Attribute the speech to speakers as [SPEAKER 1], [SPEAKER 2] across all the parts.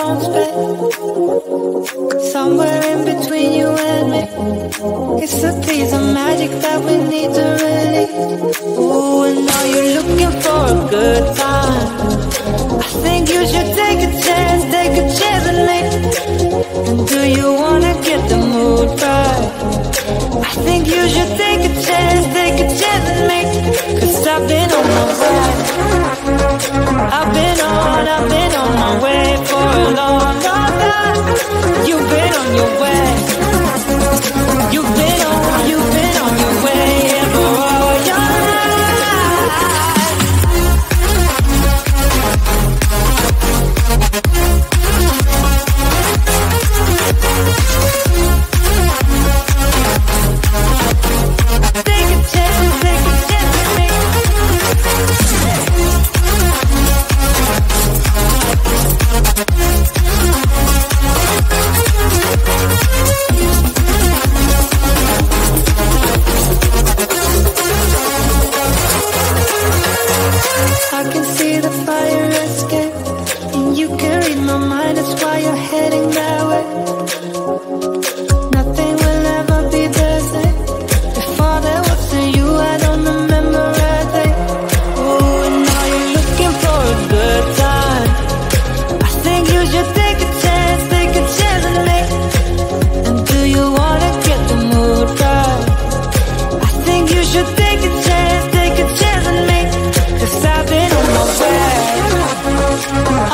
[SPEAKER 1] own space. Somewhere in between you and me, it's a piece of magic that we need to release. Ooh, and now you're looking for a good time. I think you should take a chance with me. And do you wanna get the mood right? I think you should take a chance with me. 'Cause I've been on my way. I've been on my way for a long, long time. You've been on your way. You've been on your way for all your life. Take a chance with me. I can see the fire escape, and you can read my mind, that's why you're heading that way. Nothing will ever be the same. Before there was to you, I don't remember a day. Oh, and now you're looking for a good time. I think you should take a chance with me. And do you wanna get the mood right? I think you should take a chance with me. 'Cause I've been on my way.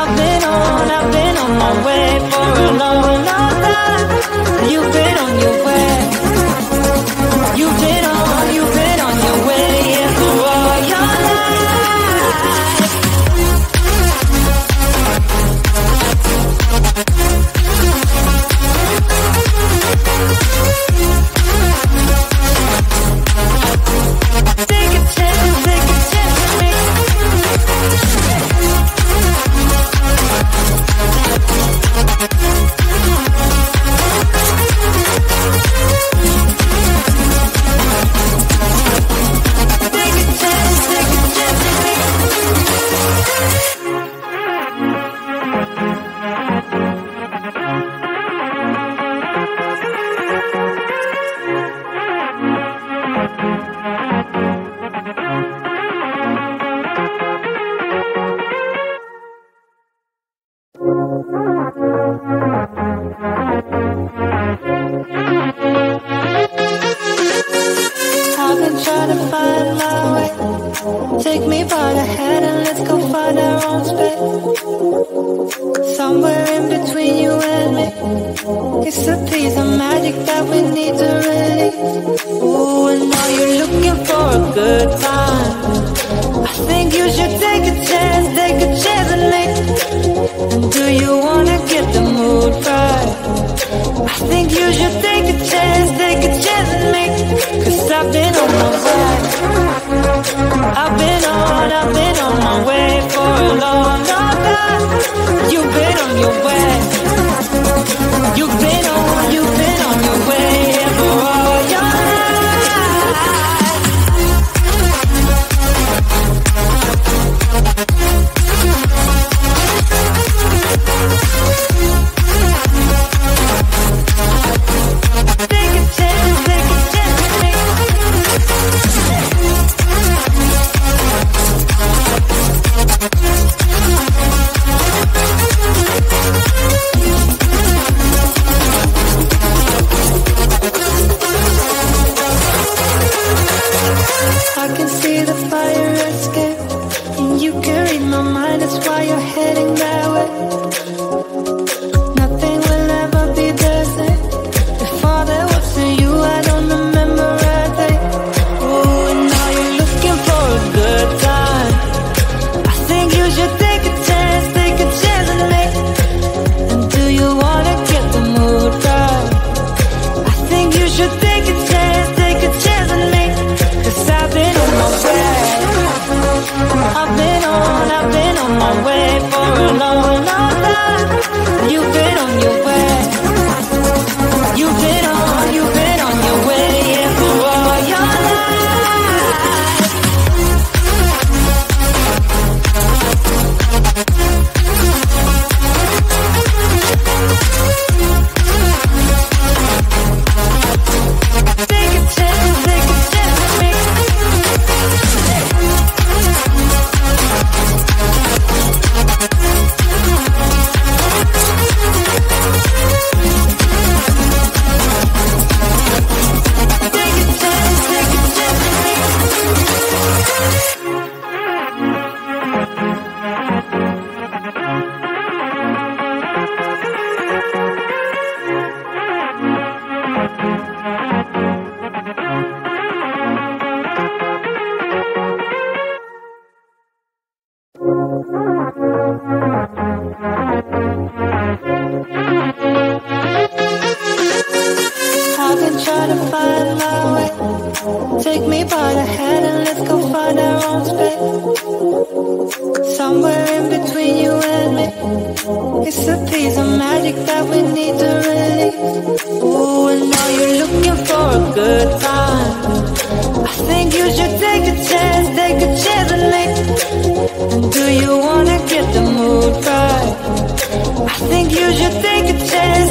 [SPEAKER 1] I've been on my way for a long, long time. You've been on your way. You've been on your way for all your life. Take a chance with me. I've been trying to find my way. Take me by the hand and let's go find our own space. Somewhere in between you and me, it's a piece of magic that we need to release. Ooh, and now you're looking for a good time. I think you should take a chance with me. And do you wanna get the mood right? I think you should take a chance with me. 'Cause I've been on my way. I've been on my way for a long, long time. You've been on your way. You've been on your way for all your life. Take a chance with me. I can see the fire escape, and you can read my mind, that's why you're heading that way. Nothing will ever be the same. Before there was to you, I don't remember a day. Oh, and now you're looking for a good time. I think you should take a chance with me. And do you wanna get the mood right? I think you should take a chance with me. 'Cause I've been on my way. I've been on my way for a long, long time. You've been on your way. You've been on your way for all your life. by the hand and let's go find our own space. Somewhere in between you and me. It's a piece of magic that we need to release. Ooh, and now you're looking for a good time. I think you should take a chance with me. And do you wanna get the mood right? I think you should take a chance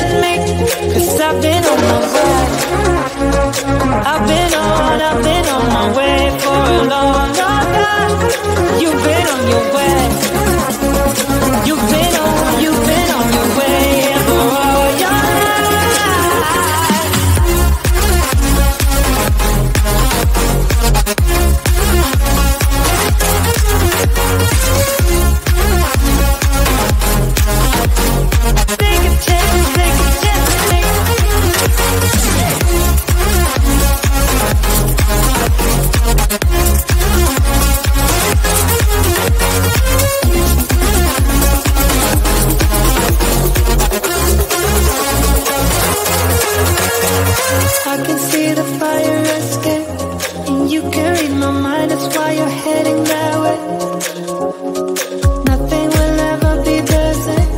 [SPEAKER 1] with me. 'Cause I've been on my way. I've been on my way for a long, long time. You've been on your way. You've been on your way for all your life. Take a chance with me. I can see the fire escape, and you can read my mind, that's why you're heading that way. Nothing will ever be the same.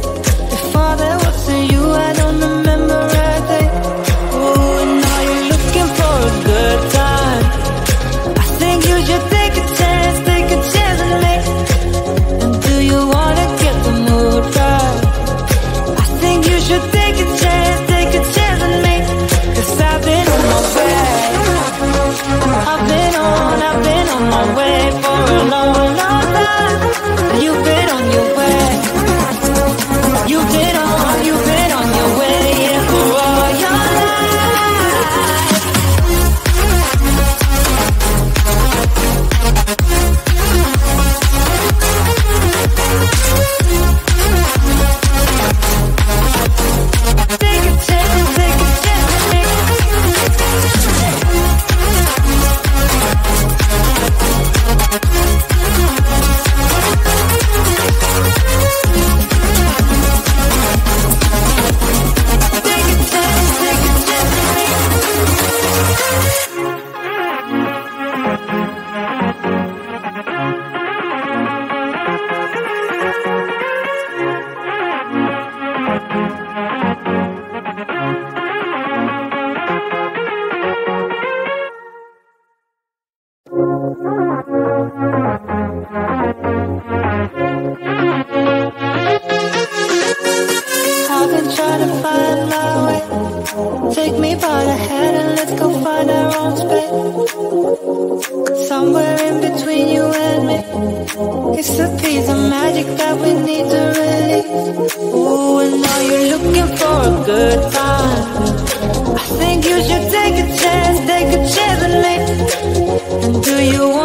[SPEAKER 1] Before there wasn't you, I don't remember a day. Oh, and now you're looking for a good time. I think you should take a chance with me. And do you wanna get the mood right? I think you should take a chance with me. 'Cause I've been on my way. I've been on my way for a long, long time. You've been on your way. You've been on your way, yeah, for all your life. Take a chance with me. I've been trying to find my way. Take me by the hand and let's go find our own space. Somewhere in between you and me. It's a piece of magic that we need to release. Ooh, and now you're looking for a good time. I think you should take a chance with me. And do you want